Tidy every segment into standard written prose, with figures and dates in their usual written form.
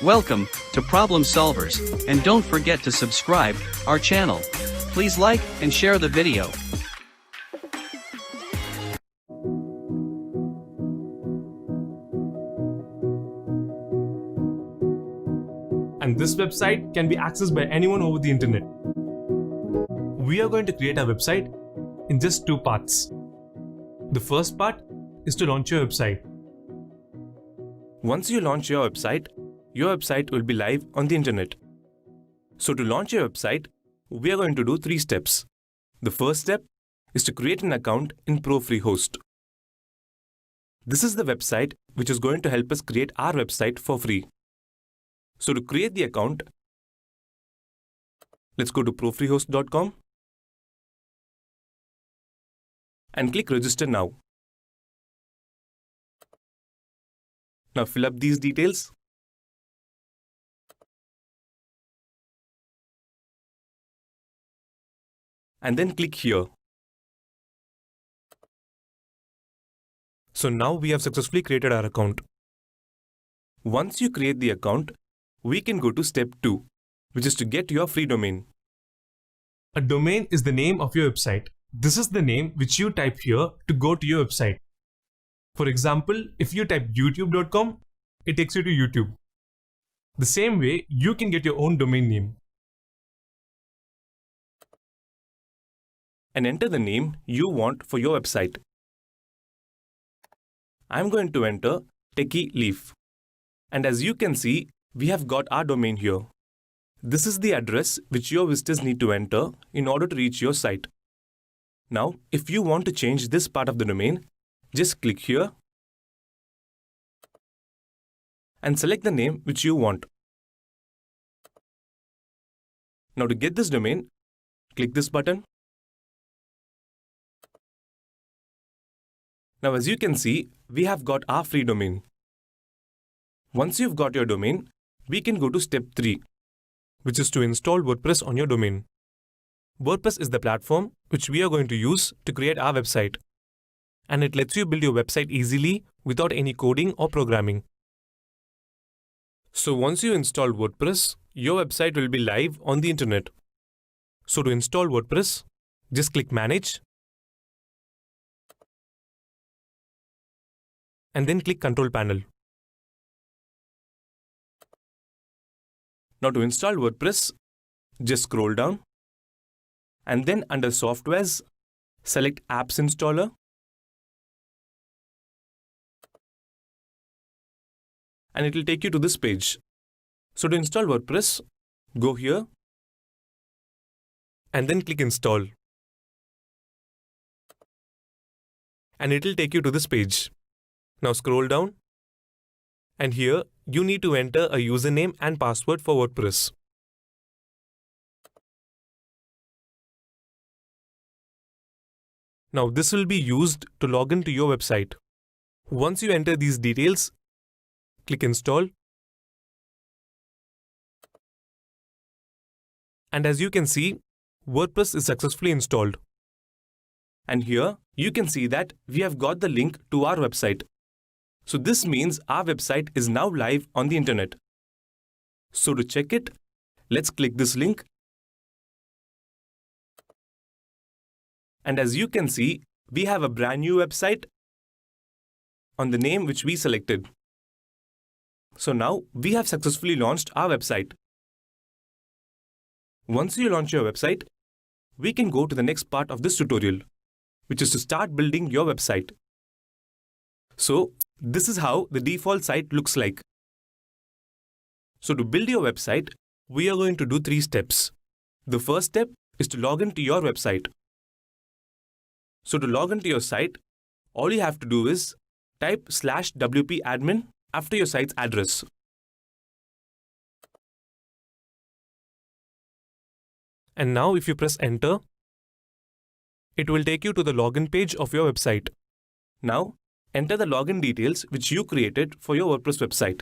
Welcome to Problem Solvers, and don't forget to subscribe our channel. Please like and share the video. And this website can be accessed by anyone over the internet. We are going to create our website in just two parts. The first part is to launch your website. Once you launch your website will be live on the internet. So to launch your website, we are going to do 3 steps. The first step is to create an account in ProFreeHost. This is the website which is going to help us create our website for free. So to create the account, let's go to profreehost.com and click Register Now. Now fill up these details. And then click here. So now we have successfully created our account. Once you create the account, we can go to step 2, which is to get your free domain. A domain is the name of your website. This is the name which you type here to go to your website. For example, if you type youtube.com, it takes you to YouTube. The same way, you can get your own domain name. And enter the name you want for your website. I'm going to enter Techie Leaf. And as you can see, we have got our domain here. This is the address which your visitors need to enter in order to reach your site. Now, if you want to change this part of the domain, just click here and select the name which you want. Now to get this domain, click this button. Now as you can see, we have got our free domain. Once you've got your domain, we can go to step 3, which is to install WordPress on your domain. WordPress is the platform which we are going to use to create our website. And it lets you build your website easily without any coding or programming. So once you install WordPress, your website will be live on the internet. So to install WordPress, just click Manage and then click Control Panel. Now to install WordPress, just scroll down and then under Softwares, select Apps Installer and it will take you to this page. So to install WordPress, go here and then click Install. And it will take you to this page. Now scroll down and here you need to enter a username and password for WordPress. Now this will be used to log into your website. Once you enter these details, click Install. And as you can see, WordPress is successfully installed. And here you can see that we have got the link to our website. So this means our website is now live on the internet. So to check it, let's click this link. And as you can see, we have a brand new website on the name which we selected. So now we have successfully launched our website. Once you launch your website, we can go to the next part of this tutorial, which is to start building your website. So this is how the default site looks like. So to build your website, we are going to do 3 steps. The first step is to log into your website. So to log into your site, all you have to do is type /wp-admin after your site's address. And now if you press Enter, it will take you to the login page of your website. Now, enter the login details which you created for your WordPress website.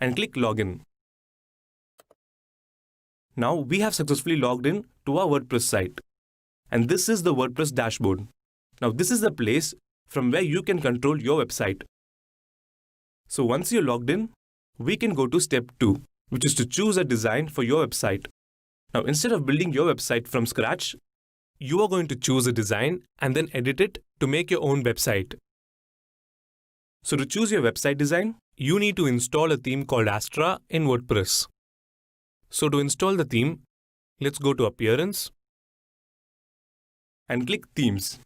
And click Login. Now we have successfully logged in to our WordPress site. And this is the WordPress dashboard. Now this is the place from where you can control your website. So once you're logged in, we can go to step 2, which is to choose a design for your website. Now, instead of building your website from scratch, you are going to choose a design and then edit it to make your own website. So to choose your website design, you need to install a theme called Astra in WordPress. So to install the theme, let's go to Appearance and click Themes.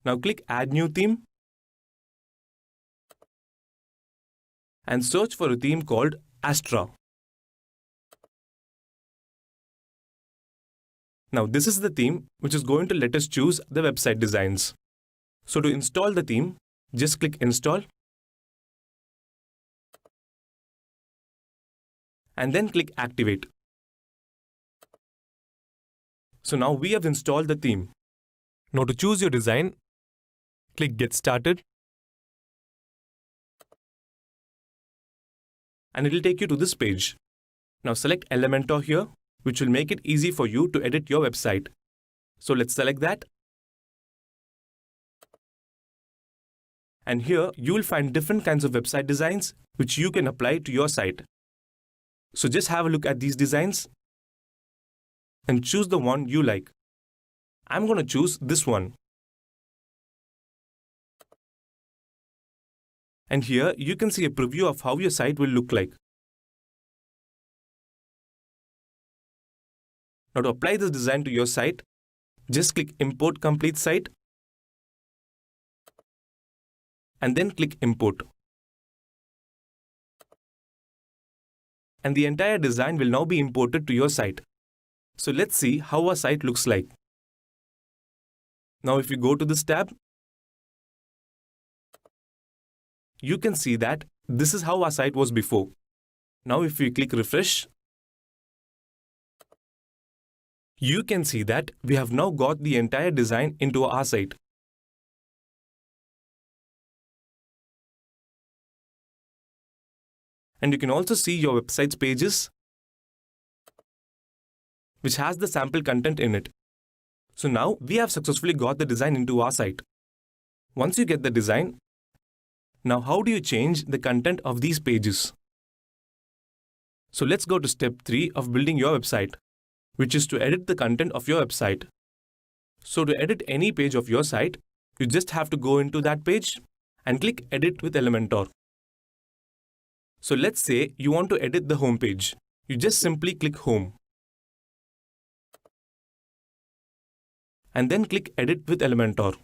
Now click Add New Theme and search for a theme called Astra. Now this is the theme which is going to let us choose the website designs. So to install the theme, just click Install and then click Activate. So now we have installed the theme. Now to choose your design, click Get Started and it will take you to this page. Now select Elementor here, which will make it easy for you to edit your website. So let's select that. And here you will find different kinds of website designs which you can apply to your site. So just have a look at these designs and choose the one you like. I'm going to choose this one. And here you can see a preview of how your site will look like. Now to apply this design to your site, just click Import Complete Site and then click Import. And the entire design will now be imported to your site. So let's see how our site looks like. Now if you go to this tab, you can see that this is how our site was before. Now if we click refresh, you can see that we have now got the entire design into our site. And you can also see your website's pages, which has the sample content in it. So now we have successfully got the design into our site. Once you get the design, now how do you change the content of these pages? So let's go to step 3 of building your website, which is to edit the content of your website. So to edit any page of your site, you just have to go into that page and click Edit with Elementor. So let's say you want to edit the home page. You just simply click Home and then click Edit with Elementor.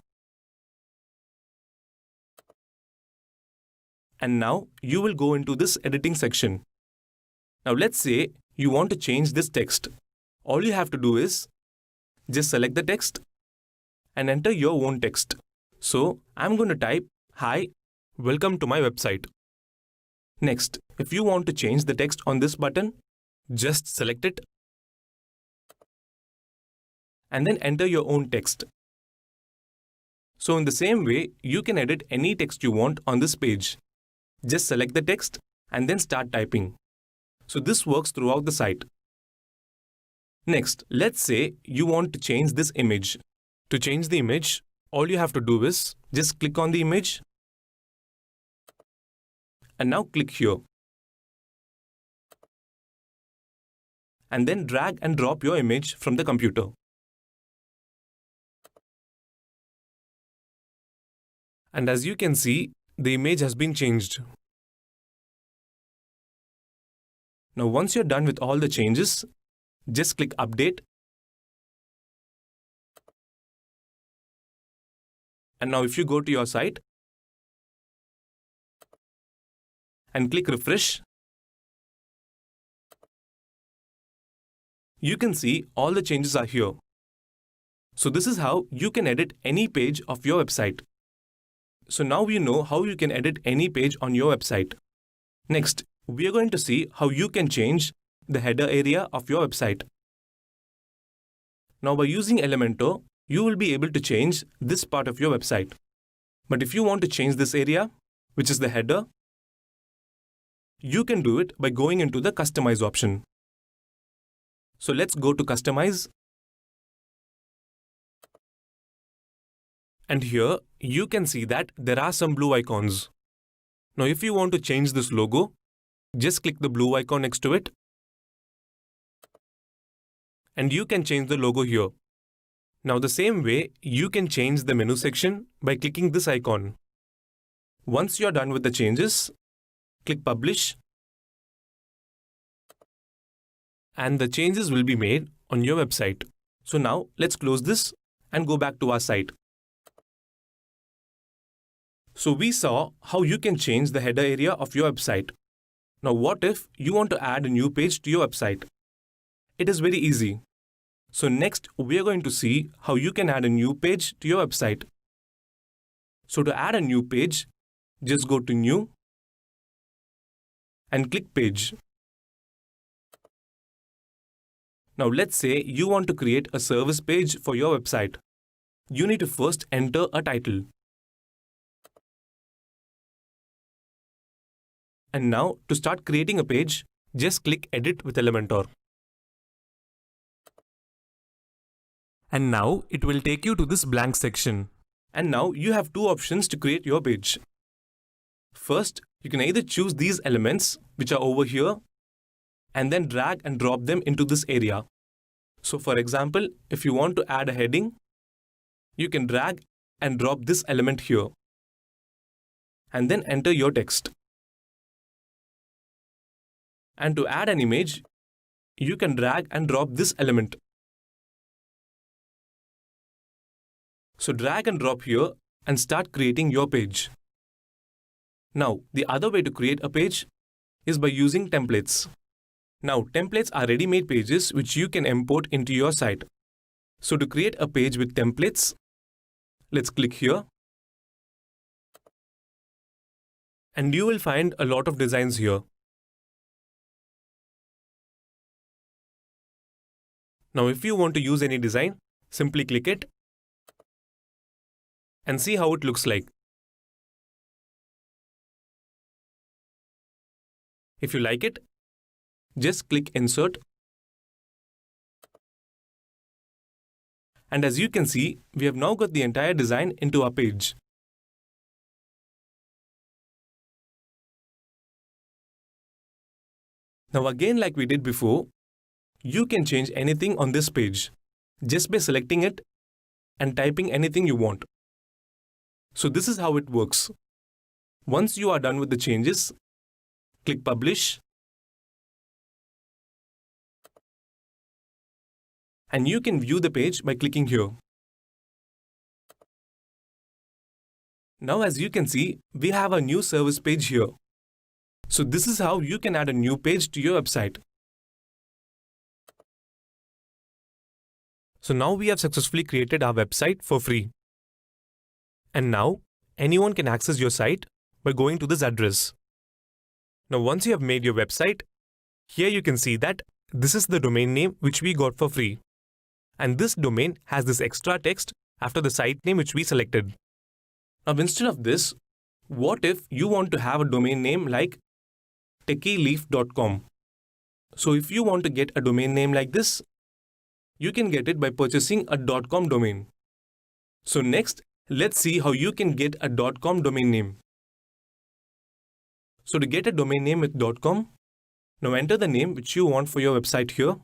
And now you will go into this editing section. Now let's say you want to change this text. All you have to do is just select the text and enter your own text. So I'm going to type, "Hi, welcome to my website." Next, if you want to change the text on this button, just select it and then enter your own text. So in the same way, you can edit any text you want on this page. Just select the text and then start typing. So this works throughout the site. Next, let's say you want to change this image. To change the image, all you have to do is just click on the image and now click here. And then drag and drop your image from the computer. And as you can see, the image has been changed. Now once you're done with all the changes, just click Update. And now if you go to your site and click Refresh, you can see all the changes are here. So this is how you can edit any page of your website. So now you know how you can edit any page on your website. Next, we are going to see how you can change the header area of your website. Now by using Elementor, you will be able to change this part of your website. But if you want to change this area, which is the header, you can do it by going into the Customize option. So let's go to Customize And here you can see that there are some blue icons. Now if you want to change this logo, just click the blue icon next to it. And you can change the logo here. Now the same way, you can change the menu section by clicking this icon. Once you are done with the changes, click Publish. And the changes will be made on your website. So now let's close this and go back to our site. So we saw how you can change the header area of your website. Now what if you want to add a new page to your website? It is very easy. So next we are going to see how you can add a new page to your website. So to add a new page, just go to New and click Page. Now let's say you want to create a service page for your website. You need to first enter a title. And now to start creating a page, just click Edit with Elementor. And now it will take you to this blank section. And now you have two options to create your page. First, you can either choose these elements which are over here and then drag and drop them into this area. So for example, if you want to add a heading, you can drag and drop this element here and then enter your text. And to add an image, you can drag and drop this element. So drag and drop here and start creating your page. Now, the other way to create a page is by using templates. Now, templates are ready-made pages which you can import into your site. So to create a page with templates, let's click here. And you will find a lot of designs here. Now, if you want to use any design, simply click it and see how it looks like. If you like it, just click Insert. And as you can see, we have now got the entire design into our page. Now again, like we did before, you can change anything on this page just by selecting it and typing anything you want. So this is how it works. Once you are done with the changes, click Publish. And you can view the page by clicking here. Now as you can see, we have a new service page here. So this is how you can add a new page to your website. So now we have successfully created our website for free. And now anyone can access your site by going to this address. Now once you have made your website, here you can see that this is the domain name which we got for free. And this domain has this extra text after the site name which we selected. Now instead of this, what if you want to have a domain name like techyleaf.com? So if you want to get a domain name like this, you can get it by purchasing a .com domain. So next, let's see how you can get a .com domain name. So to get a domain name with .com, now enter the name which you want for your website here.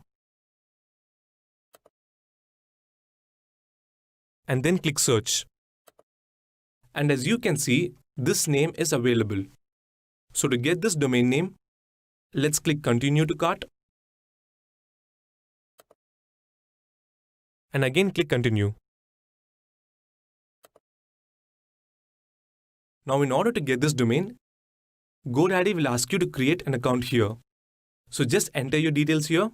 And then click Search. And as you can see, this name is available. So to get this domain name, let's click Continue to Cart. And again click Continue. Now in order to get this domain, GoDaddy will ask you to create an account here. So just enter your details here.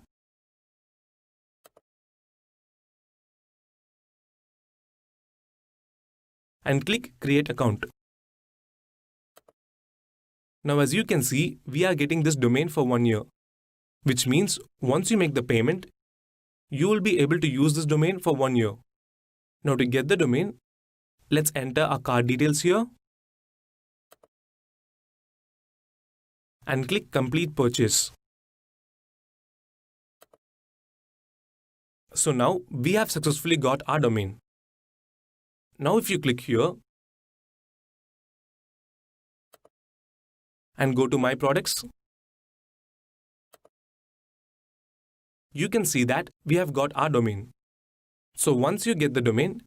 And click Create Account. Now as you can see, we are getting this domain for 1 year, which means once you make the payment, you will be able to use this domain for 1 year. Now to get the domain, let's enter our card details here and click Complete Purchase. So now we have successfully got our domain. Now if you click here and go to My Products, you can see that we have got our domain. So once you get the domain,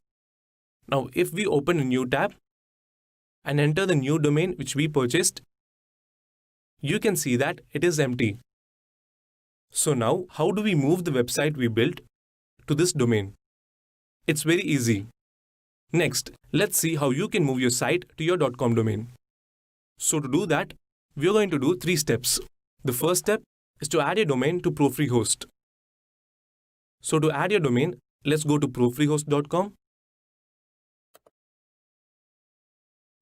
now if we open a new tab and enter the new domain which we purchased, you can see that it is empty. So now how do we move the website we built to this domain? It's very easy. Next, let's see how you can move your site to your .com domain. So to do that, we are going to do 3 steps. The first step is to add a domain to ProFreeHost. So to add your domain, let's go to profreehost.com.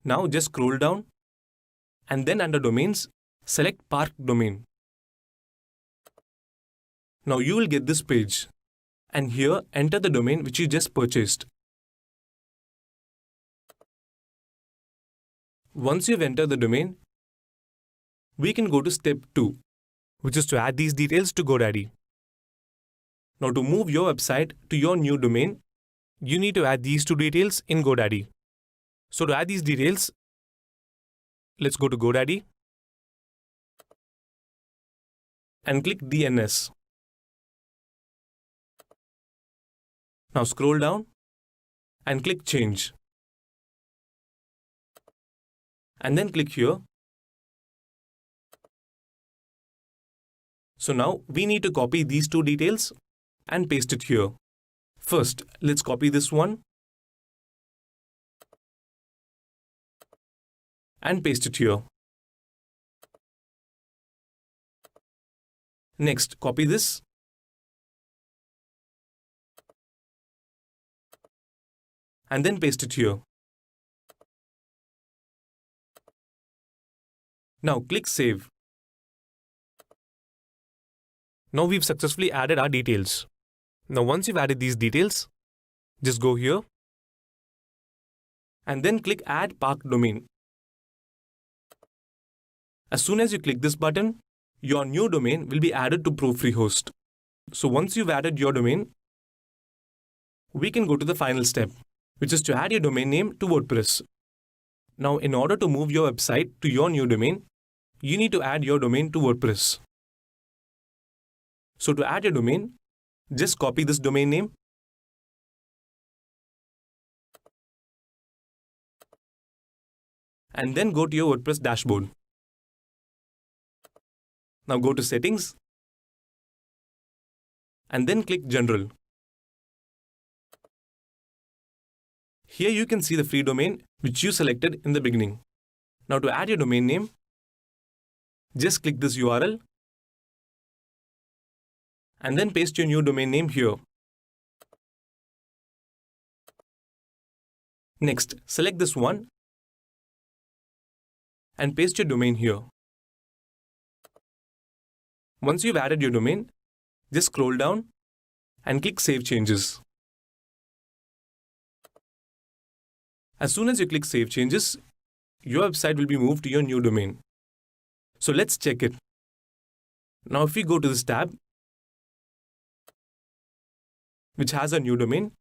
Now just scroll down and then under domains, select Park Domain. Now you will get this page and here enter the domain which you just purchased. Once you've entered the domain, we can go to step 2, which is to add these details to GoDaddy. Now to move your website to your new domain, you need to add these 2 details in GoDaddy. So to add these details, let's go to GoDaddy and click DNS. Now scroll down and click Change. And then click here. So now we need to copy these 2 details and paste it here. First, let's copy this one and paste it here. Next, copy this and then paste it here. Now click Save. Now we've successfully added our details. Now once you've added these details, just go here and then click Add Park Domain. As soon as you click this button, your new domain will be added to ProFreeHost. So once you've added your domain, we can go to the final step, which is to add your domain name to WordPress. Now in order to move your website to your new domain, you need to add your domain to WordPress. So to add your domain, just copy this domain name and then go to your WordPress dashboard. Now go to Settings and then click General. Here you can see the free domain which you selected in the beginning. Now to add your domain name, just click this URL and then paste your new domain name here. Next, select this one and paste your domain here. Once you've added your domain, just scroll down and click Save Changes. As soon as you click Save Changes, your website will be moved to your new domain. So let's check it. Now if we go to this tab, which has a new domain,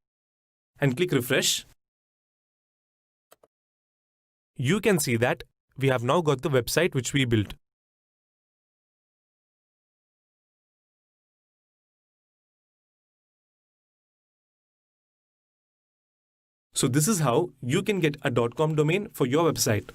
and click Refresh, you can see that we have now got the website which we built. So this is how you can get a .com domain for your website.